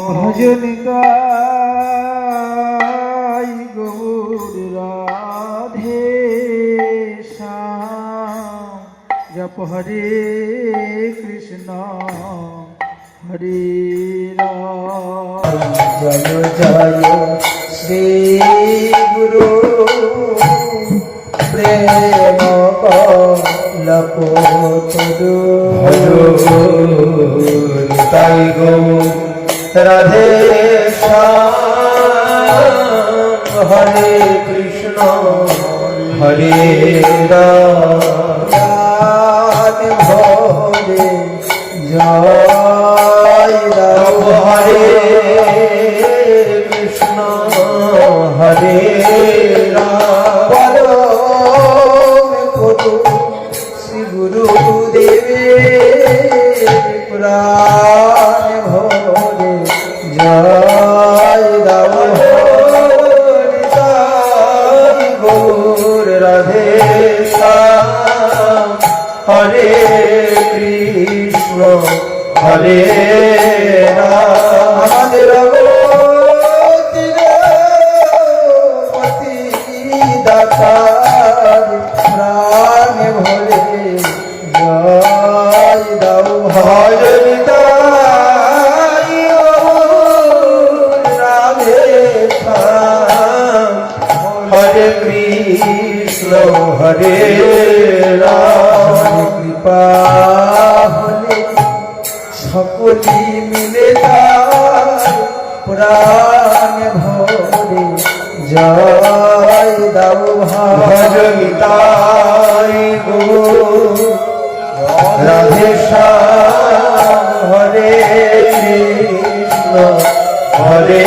ভজন গাই গৌর রাধে শ্যাম জপ হরে কৃষ্ণ হরে রাম। জয় জয় শ্রী গুরু প্রেম কলপতরু তাই গো রাধে শ্যাম হরে কৃষ্ণ হরে রাম ভরে জয় রাম হরে কৃষ্ণ হরে রাম পরম গুরু শ্রী গুরুদেবে প্রাণ ভরে জয় রাম হরে গৌর রাধে শ্যাম হরে কৃষ্ণ হরে রাম। আমাদের দাতার প্রাণ ভরে জয় দাও ভজন গাই রাধে শ্যাম হরে কৃষ্ণ হরে রাম। কৃপা হলে সকলি মিলে তার প্রাণ ভরে জয় দাও ভজন গাই রাধে শ্যাম হরে কৃষ্ণ হরে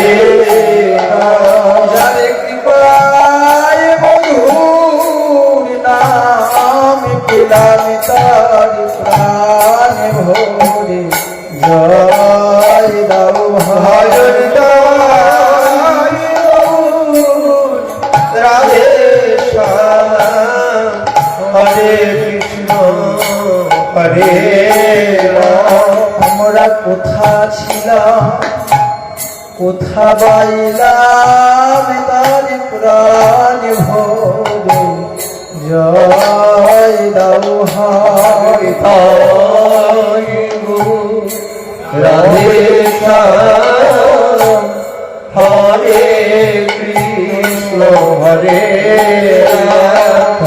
রাম। যারে কৃপায় মধুর নাম পেলাম তার প্রাণ ভরে জয় দাও ভজন গাই রাধে শ্যাম হরে কৃষ্ণ হরে রাম। আমরা কোথা ছিলাম কোথা বাইলাম তার প্রাণ ভরে জয় দাও হরে রাধে শ্যাম হরে কৃষ্ণ হরে রাম।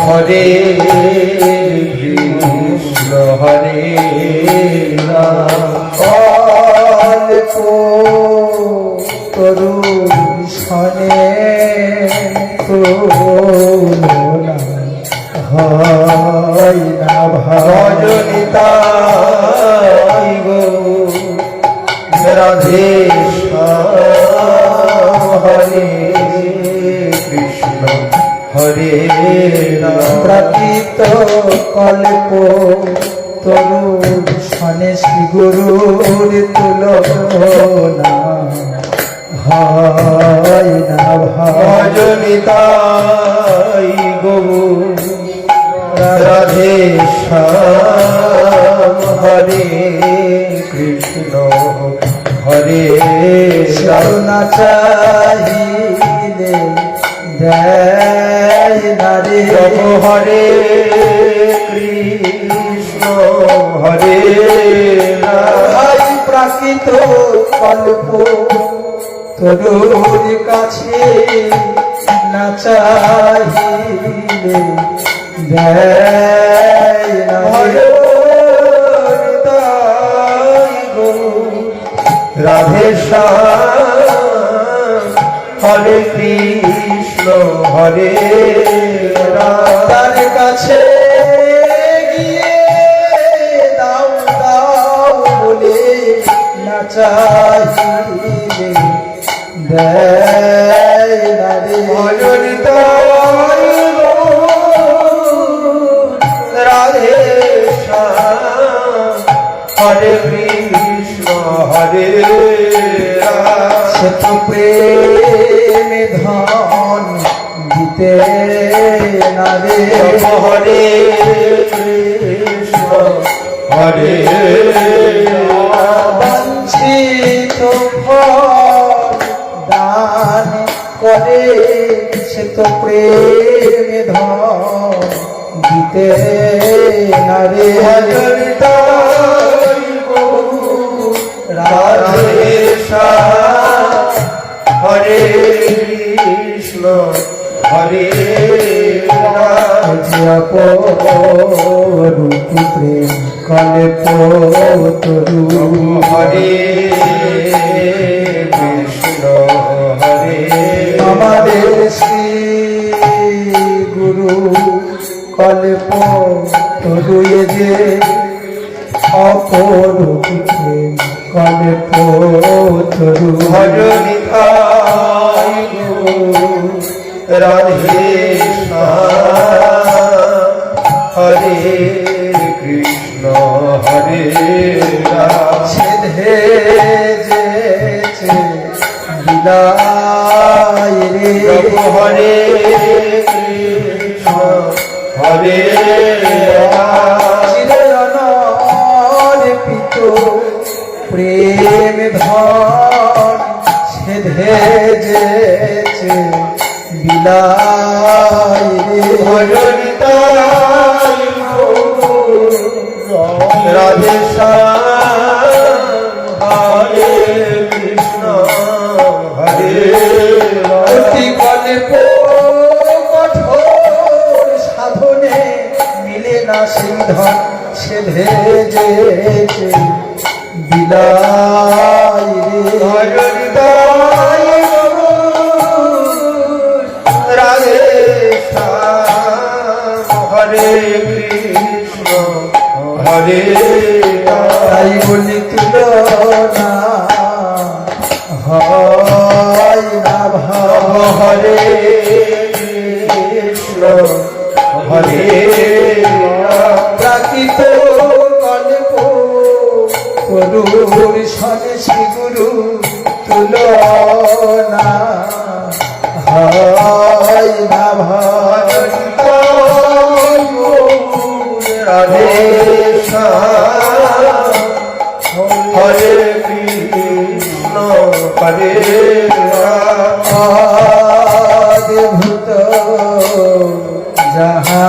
হরে কৃষ্ণ হরে রাম। অল্প তরুণ সনে হয় না ভজনিতাই গো রাধে শ্যাম হরে কৃষ্ণ হরে রাম। প্রাকৃত কল্প তরুণ সনে শ্রী গুরুর তুলনা হয় না ভজনিতাই গো রাধে শ্যাম হরে কৃষ্ণ হরে রাম। চাহিলে দেয় নারে হরে কৃষ্ণ হরে রাম। প্রাকৃত কল্প তরুর কাছে না চাহিলে দেয় রাধে শ্যাম হরে কৃষ্ণ হরে রাম। তার কাছে গিয়ে দাও দাও বলে না চাহিলে দেয় রাধে রাধে শ্যাম হরে কৃষ্ণ হরে রাম। সে তো প্রেম ধন দিতে না রে হরে হরে বঞ্চিত ফল দান করে সে তো প্রেমে ধন দিতে না রে রাধে শ্যাম হরে কৃষ্ণ হরে রাম রূপ প্রেম কল্প তরু হরে কৃষ্ণ হরে আমাদের শ্রী গুরু কল্প তরুয়ে যে অপরূপ প্রেম কল্প তরু ভজনিতাই রাধে শ্যাম হরে কৃষ্ণ হরে রাম ছেধে যেছে বিলাই রে হরে কৃষ্ণ হরে রাম চিরনর্পিত প্রেম ধন ছেধে যেছে বিলাই রে ভজনিতাই রাধে শ্যাম হরে কৃষ্ণ হরে অতি কল্প কঠোর সাধনে মিলে না সিন্ধন ছেধে যেছে বিলাই রে ভজনিতাই রাধে শ্যাম হরে কৃষ্ণ হরে রাম তাই বলি তুলনা হয় না ভাব হরে কৃষ্ণ হরে রাম প্রাকৃত কল্প তরুর সনে শ্রী গুরু তুলনা হয় না ভাব রাধে শ্যাম হরে কৃষ্ণ হরে রাম আদিভূত যাহা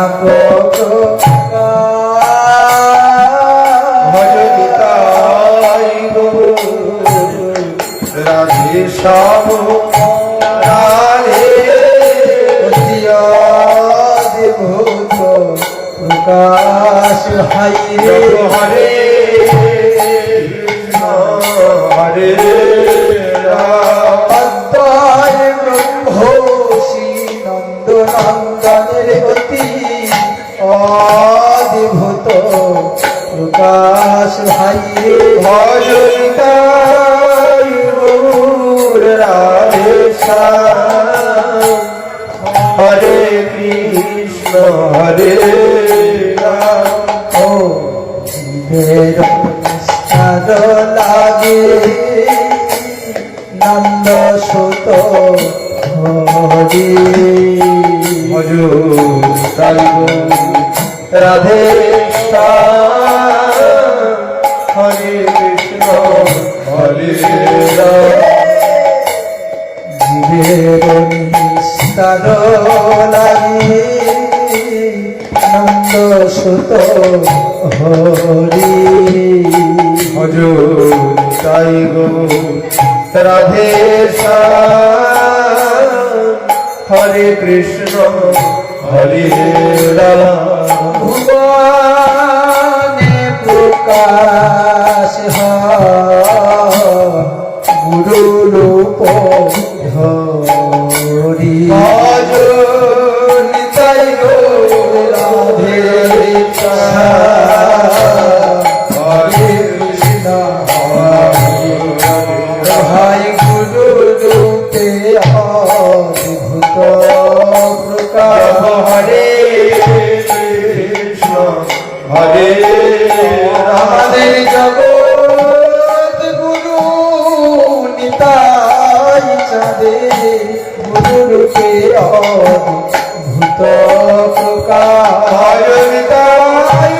ভজনিতাই রাধে শ্যাম রাধে আদিভূত প্রকাশ হাই রে হরে কৃষ্ণ হরে রাম অদ্বয় ব্রহ্মশী নন্দনন্দনের অতি অদ্ভুত প্রকাশ ভাই রে ভজনিতাই রাধে শ্যাম হরে কৃষ্ণ হরে রাম ও জীবের নিস্তার লাগে নন্দ সুত হরি ভজনিতাই রাধে শ্যাম হরে কৃষ্ণ হরে রাম জীবের নিস্তার লাগে নন্দ সুত হরি ভজনিতাই রাধে শ্যাম হরে কৃষ্ণ হরে রাম ভুবনে প্রকাশ গুরু রূপ ধরি ভজনিতাই রাধে হরে কৃষ্ণ ভাই গুরু রূপে অদ্ভুত প্রকাশ হরে কৃষ্ণ হরে আমাদের জগৎ গুরু নিতাই চাঁদে গুরু রূপে অদ্ভুত প্রকাশ ভজনিতাই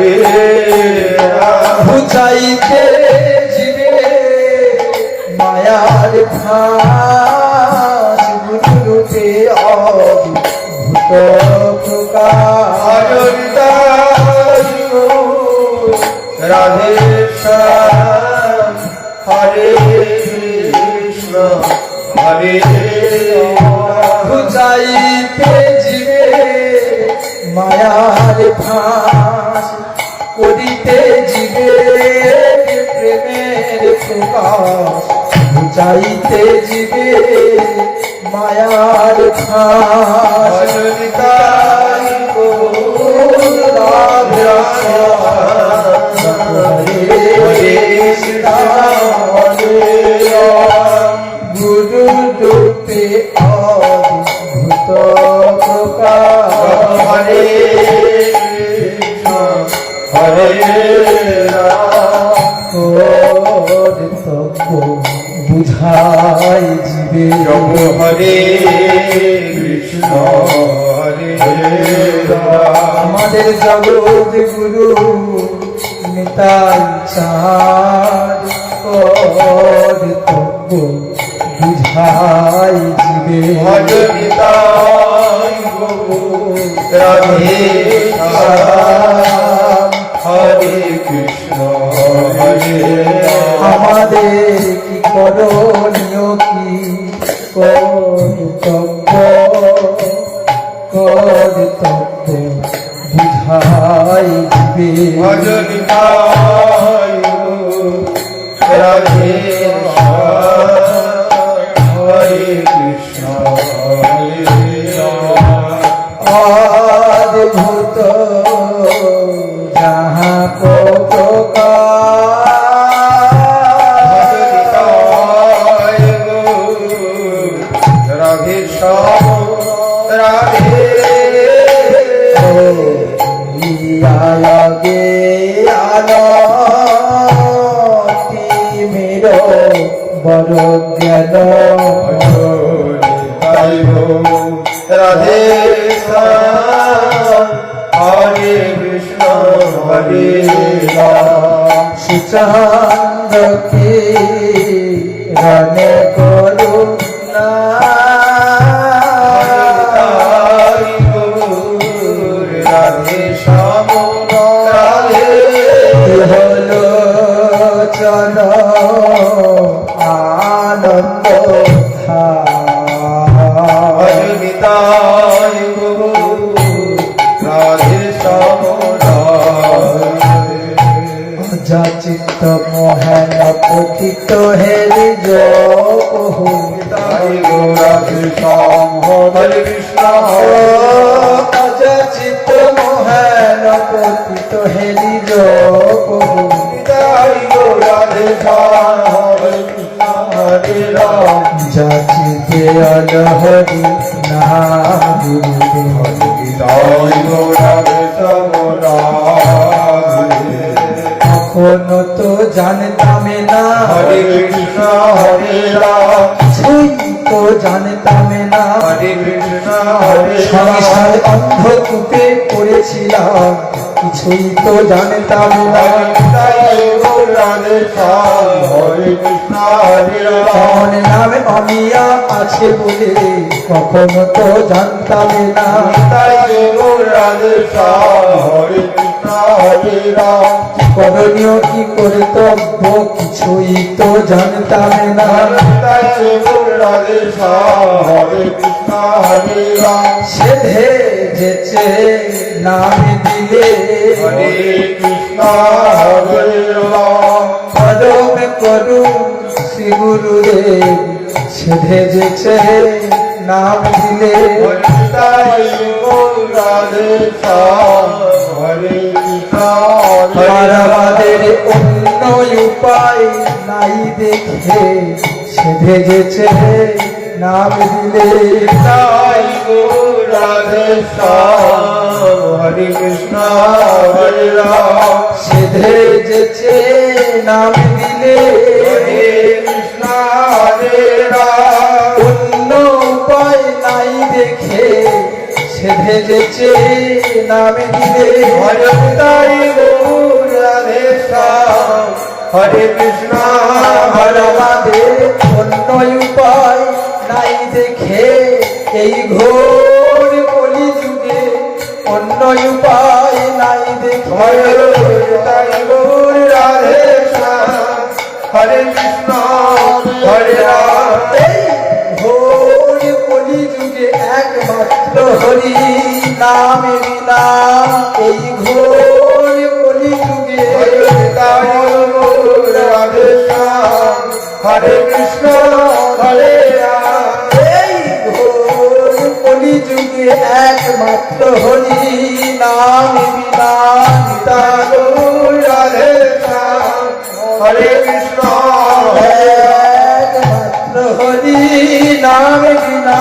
হরে রাম বুঝাইতে জীবে মায়ার ভাস গুরু রূপে অদ্ভুত প্রকাশ রাধে শ্যাম হরে কৃষ্ণ হরে বুঝাইতে জীবে মায়ার ভাস করিতে জীবে প্রেমের প্রকাশ বুঝাইতে জীবে মায়ার ভাস হরিতাই গুরু রূপে অদ্ভুত প্রকাশ হরে কৃষ্ণ হরে রাম কর্তব্য বুঝাই জীবে হরে কৃষ্ণ হরে রাম আমাদের জগৎ গুরু নিতাই চাঁদ কর্তব্য বুঝাই জীবে হরিতাই রাধে শ্যাম হরে কৃষ্ণ হরে রাম আমাদের কি করণীয় কি কর্তব্য কর্তব্য বুঝাই দিবে হরিতাই রাধে শ্যাম হরে কৃষ্ণ হরে রাম অদ্ভুত যাহা কো প্রকাশ রাধে শ্যাম রাধে আগে আলতি মের বড় জ্ঞান রাধে শ্যাম হরে কৃষ্ণ হরে রাম সুচান্দকে রনে করুণা রাধে শ্যাম রাধে হলো চল আনন্দ হরিতাই রাধে শ্যাম রাধে যা চিত্ত মোহন পতিত হেরি যোহু হরি রাধে শ্যাম হরে কৃষ্ণ যা চিত্ত মোহন পতিত হেরি যোহু রাধে শ্যাম হরে কৃষ্ণ হরে রাম যাচিতে অলহরি নাম গুরুদেব হরিতাই রাধে শ্যাম রাধে এখনো তো জানতাম না হরে কৃষ্ণ হরে রাম কিছুই তো জানতাম না হরে কৃষ্ণ হরে সংসার অন্ধকূপে পড়েছিলাম কিছুই তো জানতাম না রাধে শ্যাম হরে কৃষ্ণ হরে রাম এমন নামে অমিয়া আছে বলে কখনো তো জানতাম না রাধে শ্যাম হরে কৃষ্ণ হরে রাম করণীয় কি কর্তব্য কিছুই তো জানতাম না রাধে শ্যাম হরে কৃষ্ণ হরে রাম সেধে যেছে নাম দিলে হরে কৃষ্ণ হরে রাম পরম করুণ শ্রী গুরুদেব সেধে যেছে নাম দিলে রাধে শ্যাম হরে কৃষ্ণ হরে আর আমাদের অন্য উপায় নাই দেখে সেধে যেছে নাম দিলে রাধে শ্যাম হরে কৃষ্ণ হরে রাম সেধে যেছে নাম দিলে হরে কৃষ্ণ হরে রাম অন্য উপায় নাই দেখে সেধে যেছে নামে দিলে হরে তাই গৌর রাধে শ্যাম হরে কৃষ্ণ হরে আমাদের অন্য উপায় নাই দেখে এই ঘোর কলি যুগে অন্য উপায় নাই দেখে হরে তাই গৌর রাধে শ্যাম হরে কৃষ্ণ হরে রাম এই ঘোর কলি যুগে একমাত্র হরি নামে বিনা এই ঘোর কলি যুগে হরে তাই গৌর রাধে শ্যাম হরে কৃষ্ণ হরে রাম এই ঘোর কলি যুগে একমাত্র হরি নামে বিনা পিতা গৌর রাধে শ্যাম হরে কৃষ্ণ হরে একমাত্র হরি নাম বিনা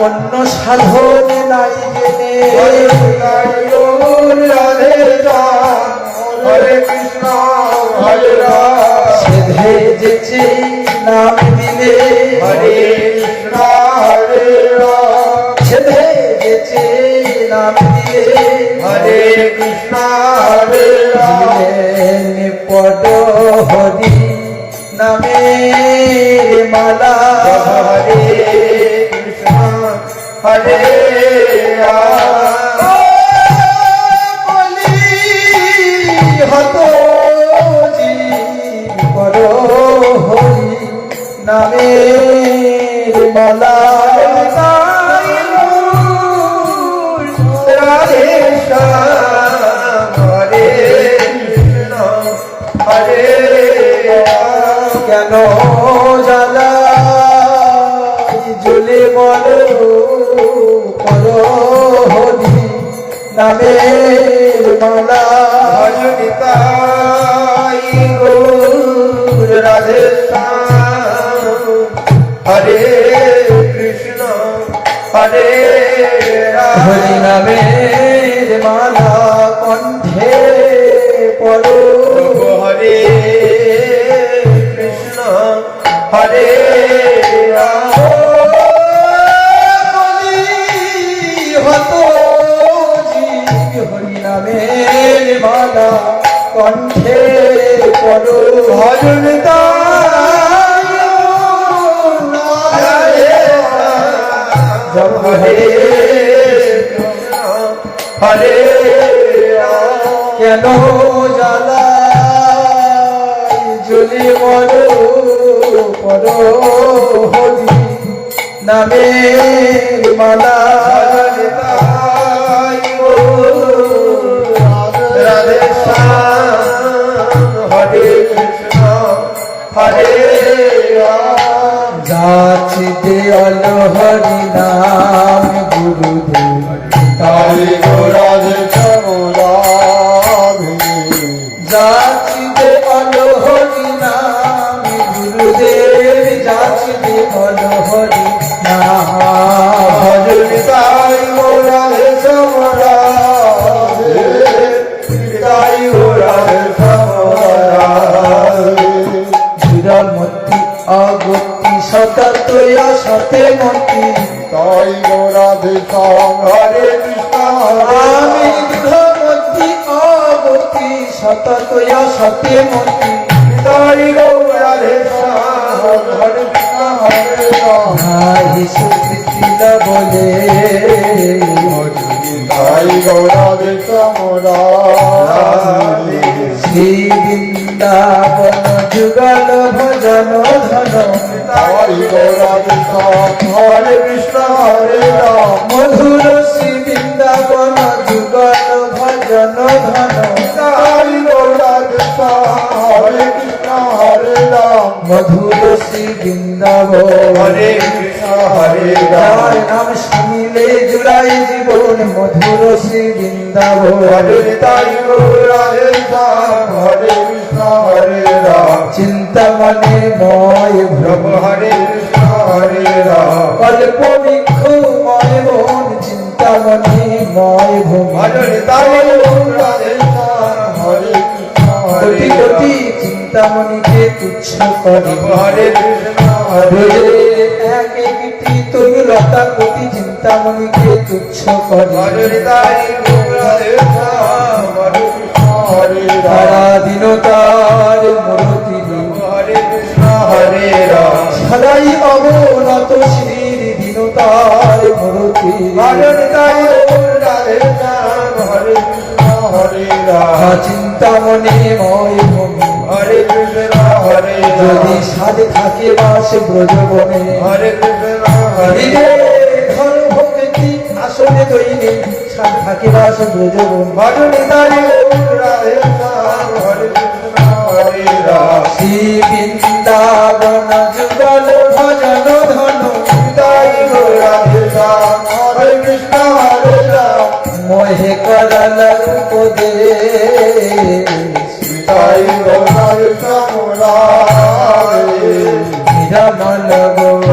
অন্য সাধন নাই জেনে রাধে শ্যাম হরে কৃষ্ণ হরে রাম সেধে যেছে নাম দিলে হরে কৃষ্ণ হরে রাম সেধে যেছে নাম দিলে হরে কৃষ্ণ হরে রাম দিলেন পদ হরি নামের মালা হরে কৃষ্ণ হরে রাম বলি হত জীব কর হরি নামের মালা রাধে শ্যাম হরে কৃষ্ণ হরে রাম কেন জ্বালা জ্বলে বল কর হরি নামের মালা ভজনিতাই গৌর রাধে শ্যাম হরে কৃষ্ণ হরে রাম হরি নামের মালা কণ্ঠে পড়ো হরে কৃষ্ণ হরে রাম হত জীব হরি নামের মালা কণ্ঠে পড়ো ভজনিতাই রাধে জপ হরে হরে কৃষ্ণ হরে রাম কেন জ্বালা জ্বলে বলো পড়ো হরি নামের মালা ভজনিতাই গৌর রাধে শ্যাম হরে কৃষ্ণ হরে রাম যাচিতে অল হরি নাম গুরুদেব তাই রাধে শ্যাম রাধে যাচিতে অল হরি নাম গুরুদেব যাচিতে অল হরি নাম ভজনিতাই রাধে শ্যাম রাধে তাই রাধে শ্যাম রাধে জুড়মতি অগতি সততয়া সতে মতি তাই রাধে শ্যাম হরে কৃষ্ণ আমি দৃঢ়মতি অগতি সততয়া সতে মতি তাই রাধে শ্যাম হরে কৃষ্ণ হরে রাম নাহি সুকৃতিল বলে তাই রাধে শ্যাম রাধে শ্রী বৃন্দাবন যুগল ভজন ধন তাই রাধে শ্যাম হরে কৃষ্ণ হরে রাম মধুর শ্রী বৃন্দাবন যুগল ভজন ধন তাই রাধে শ্যাম হরে কৃষ্ণ হরে রাম মধুর শ্রী বৃন্দাবন হরে কৃষ্ণ হরে রাম যার নাম শুনিলে জুড়াই জীবন মধুর শ্রী বৃন্দাবন হরে তাই রাধে শ্যাম হরে কৃষ্ণ হরে রাম চিন্তামনে ময় ভ্রম প্রভু হরে কৃষ্ণ হরে রাম কল্প ময় মন চিন্তামনে ময় ভূমি হরে তাই রাধে শ্যাম হরে কৃষ্ণ হরে কোটি রাম কোটি চিন্তামণিকে তুচ্ছ করে প্রভু হরে কৃষ্ণ হরে রোজে এক একটি তরুলতা কোটি চিন্তামণিকে তুচ্ছ করে হরে তাই গৌর রাধে শ্যাম হরে কৃষ্ণ হরে রাম তারা দিনতার মূরতি হরে কৃষ্ণ হরে রাম সদাই অবনত শ্রীর দিনতার মূরতি হরে তাই গৌর রাধে শ্যাম হরে কৃষ্ণ হরে রাম চিন্তামণি ময় ভূমি হরে কৃষ্ণ হরে যদি রাম সাধে থাকে বাস ব্রজবনে হরে কৃষ্ণ হরে ধন ভক্তি আসলে দৈনিক সাধে থাকে বাস ব্রজবন হরে তাই গৌর রাধে শ্যাম হরে কৃষ্ণ হরে রাম শ্রী বৃন্দাবন যুগল ভজন ধন তাই গৌর রাধে শ্যাম হরে কৃষ্ণ হরে রাম মোহে করল উপদে তাই গৌর রাধে শ্যাম রাধে নিরমল গৌর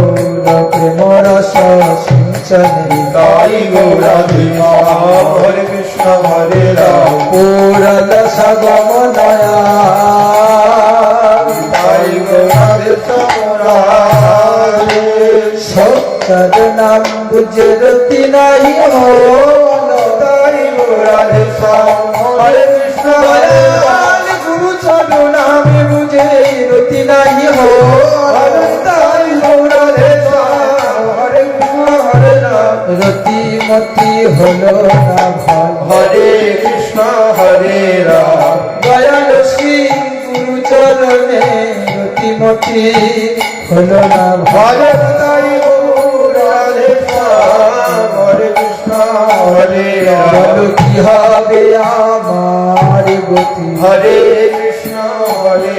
প্রেম রস সিঞ্চনে তাই গৌর রাধে শ্যাম হরে কৃষ্ণ হরে রাম পুরল সগম নয়া তাই গৌর রাধে শ্যাম রাধে সত্তর নাম বুঝে রতি নাই হল তাই গৌর রাধে শ্যাম হরে কৃষ্ণ হরে রাম গুরু চরু নামে বুঝে রতি নাই হল তাই গৌর রাধে শ্যাম হরে কৃষ্ণ হরে রাম রতি মতি হলো না ভাল হরে কৃষ্ণ হরে রাম দয়াল শ্রী গুরু চরণে রতিমতি হলো না ভাল হরে তাই গৌর রাধে শ্যাম হরে কৃষ্ণ হরে রাম বলো কি হবে আমার গতি হরে কৃষ্ণ হরে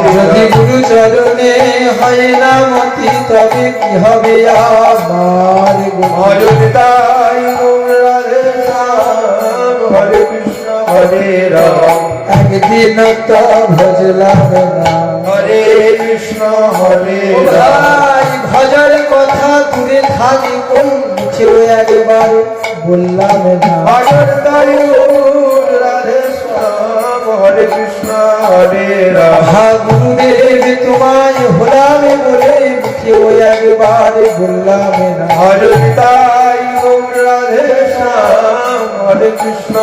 যদি রাম গুরু চরণে হয় না মতি তবে কি হবে আমার গতি হরে তাই গৌর রাধে শ্যাম হরে কৃষ্ণ হরে রাম একদিন তো ভজলাম না হরে কৃষ্ণ হরে রাম ভাই ভজর কথা দূরে থাকি কোন মুখেও একবার বললাম না হরে তাই গৌর রাধে শ্যাম হরে কৃষ্ণ হরে রাম হা গুরুদেব তোমায় হলাম বলে মুখেও একবার বললাম না হরে তাই গৌর রাধে শ্যাম হরে কৃষ্ণ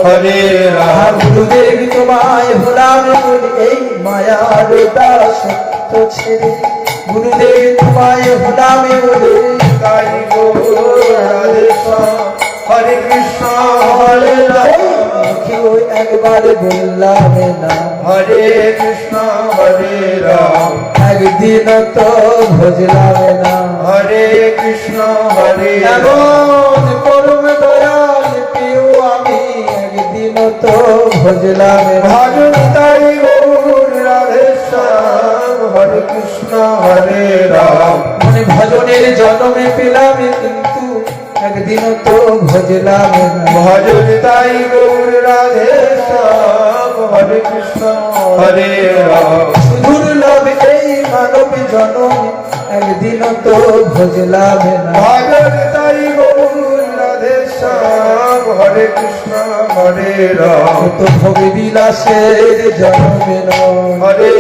হরে হা রাম গুরুদেব তোমায় হলাম বলে এই মায়ার দাসত্ব ছেড়ে গুরুদেব তোমায় হলাম বলে তাই গৌর রাধে শ্যাম হরে কৃষ্ণ হরে রাম মুখেও একবার বললাম না হরে কৃষ্ণ হরে রাম একদিন তো ভজলাম না হরে কৃষ্ণ হরে রাম এমন পরম দয়াল পেও আমি একদিন তো ভজলাম না ভজন তাই গৌর রাধে শ্যাম হরে কৃষ্ণ হরে রাম মনে ভজনের জন্মে পেলাম কিন্তু একদিন তো ভজলাম না ভজন তাই গৌর রাধে শ্যাম হরে কৃষ্ণ হরে রাম সুদূর লাভ এই মানব জনম একদিন তো ভজলাম না ভজন তাই গৌর রাধে শ্যাম হরে কৃষ্ণ হরে রাম তো ভোগ বিলাসের জন্মে নয় হরে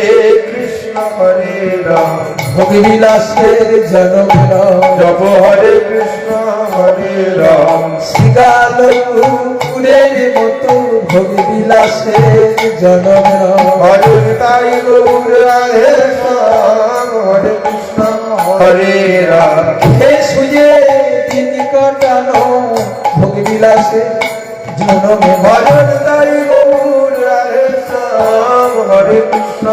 কৃষ্ণ হরে রাম ভোগ বিলাসের জন্ম নয় জপ হরে কৃষ্ণ হরে রাম শিগাল কুকুরের মতো ভোগ বিলাসের জন্ম নয় ভজন তাই গৌর রাধে শ্যাম হরে কৃষ্ণ হরে রাম হে সুয়ে দিন কাটানো ভোগ বিলাসের জন্মে ভজন তাই গৌর রাধে শ্যাম হরে কৃষ্ণ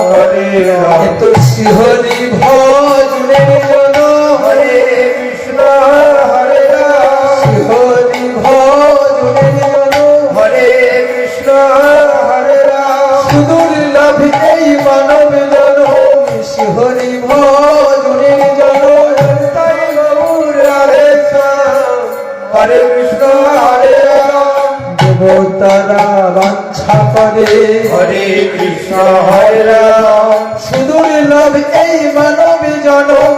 হরে রাম এত শিহরি ভজনের জন হরে কৃষ্ণ হরে রাম শিহরি ভজনের জন হরে কৃষ্ণ হরে রাম সুদূর লাভ এই মানব জন শিহরি ভজনের জন তাই গৌর রাধে শ্যাম হরে কৃষ্ণ হরে রাম দেবতারা বাঞ্ছা করে হরে কৃষ্ণ হরে রাম সুদূর লাভ এই মানব জনম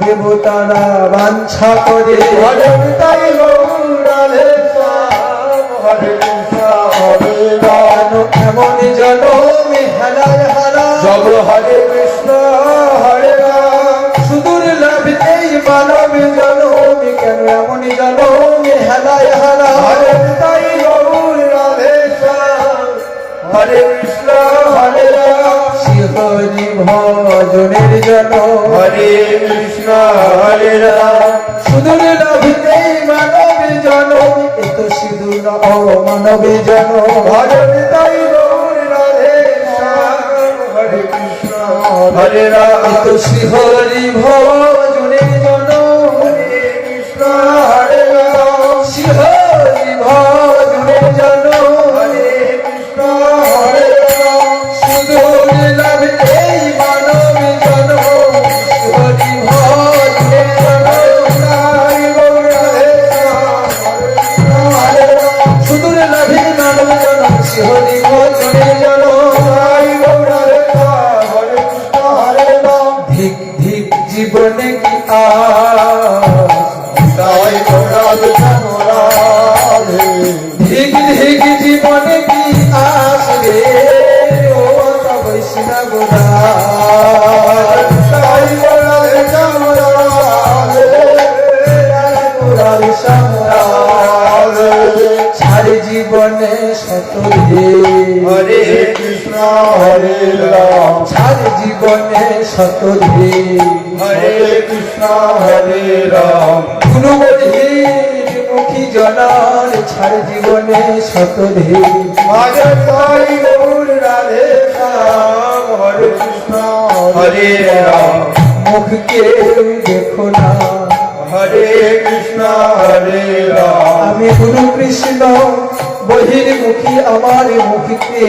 দেবতারা বাঞ্ছা করে ভজন তাই গৌর রাধে শ্যাম হরে কৃষ্ণ হরে রাম এমন জনমে হেলায় হারা জব হরে কৃষ্ণ হরে রাম সুদূর লাভ এই মানব জনের জন হরে কৃষ্ণ হরে রাম সুদূর নভিতে মানবের জন এত সুদূর মানবের জন ভজন তাই গৌর রাধে শ্যাম হরে কৃষ্ণ হরে রাম এত শ্রী হরি ভজনের জন হরে কৃষ্ণ হরে রাম শ্রী হরি ভজনের জন হরে কৃষ্ণ হরে রাম সুদূর নভিতে মানবের জন হরি ভজনের জন তাই গৌর রাধে শ্যাম হরে কৃষ্ণ হরে রাম সুদূর নভীর মানব জন শিহরি ভজনের জন তাই গৌর রাধে শ্যাম হরে কৃষ্ণ হরে রাম ধিক ধিক জীবনে কি আস তাই গৌর রাধে শ্যাম রাধে ধিক ধিক জীবনে কি আস রে ও বৈষ্ণব দাস তাই গৌর রাধে শ্যাম রাধে রাধে শ্যাম রাধে ছাড়ি জীবনে শত রে হরে কৃষ্ণ হরে রাম ছাড়ি জীবনে শত রে হরে কৃষ্ণ হরে রাম গুরুবধীর মুখী জনার ছাড় জীবনে শত রে মাঝে তাই গৌর রাধে শ্যাম হরে কৃষ্ণ হরে রাম মুখকে দেখো না হরে কৃষ্ণ হরে রাম আমি গুরু কৃষ্ণ বহির্মুখী আমার মুখকে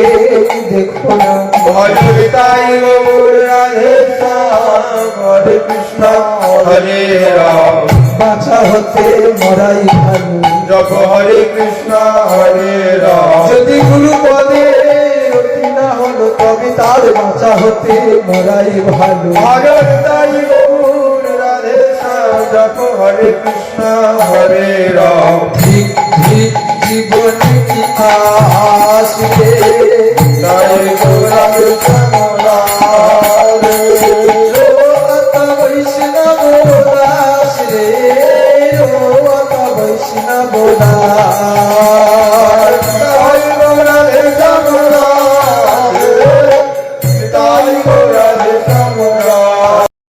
দেখো না ভজন তাই গৌর রাধে শ্যাম হরে কৃষ্ণ হরে রাম বাঁচা হতে মরাই ভালো জপ হরে কৃষ্ণ হরে রাম যদি গুরু পদে রতি না হলো তবে তার বাঁচা হতে মরাই ভালো ভজন তাই গৌর রাধে শ্যাম জপ হরে কৃষ্ণ হরে রাম ঠিক ঠিক জীবনে কি আসবে তাই গৌর রাধে শ্যাম রাধে বৈষ্ণব দাস রে ও বৈষ্ণব দাস